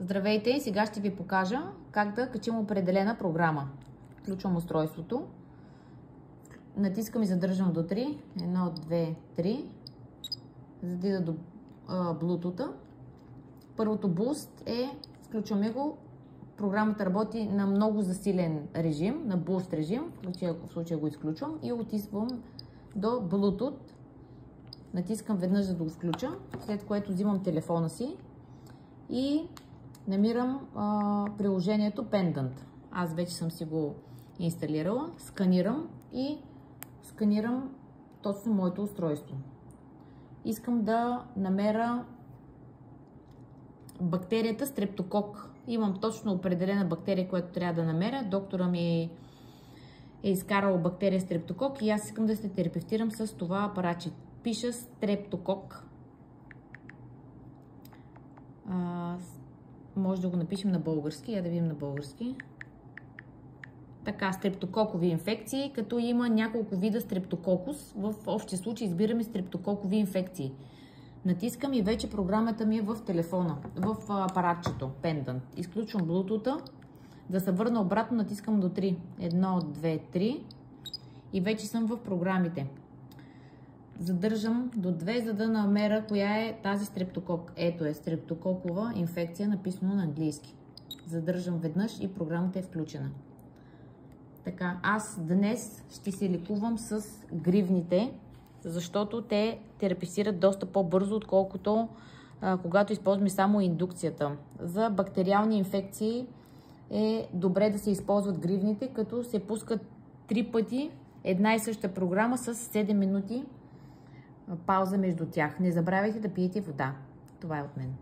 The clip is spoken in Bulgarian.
Здравейте! Сега ще ви покажа как да качим определена програма. Включвам устройството. Натискам и задържам до 3. 1, 2, 3. За да ида до Bluetooth. Първото Boost е, включваме го. Програмата работи на много засилен режим, на Boost режим. В случая го изключвам и отивам до Bluetooth. Натискам веднъж за да го включа, след което взимам телефона си и намирам приложението Pendant. Аз вече съм си го инсталирала. Сканирам и сканирам точно моето устройство. Искам да намеря бактерията Стрептокок. Имам точно определена бактерия, която трябва да намеря. Доктора ми е изкарал бактерия Стрептокок и аз искам да се терапевтирам с това апаратче. Пиша Стрептокок. Може да го напишем на български. Я да видим на български. Така, стрептококови инфекции, като има няколко вида стрептококус. В общия случай избираме стрептококови инфекции. Натискам и вече програмата ми е в телефона, в апаратчето Pendant. Изключвам Bluetooth. Да се върна обратно, натискам до 3. 1, 2, 3. И вече съм в програмите. Задържам до 2, за да намеря коя е тази стрептокок. Ето е стрептококова инфекция, написано на английски. Задържам веднъж и програмата е включена. Така, аз днес ще се лекувам с гривните, защото те терапевтират доста по-бързо, отколкото когато използваме само индукцията. За бактериални инфекции е добре да се използват гривните, като се пускат 3 пъти една и съща програма с 7 минути пауза между тях. Не забравяйте да пиете вода. Това е от мен.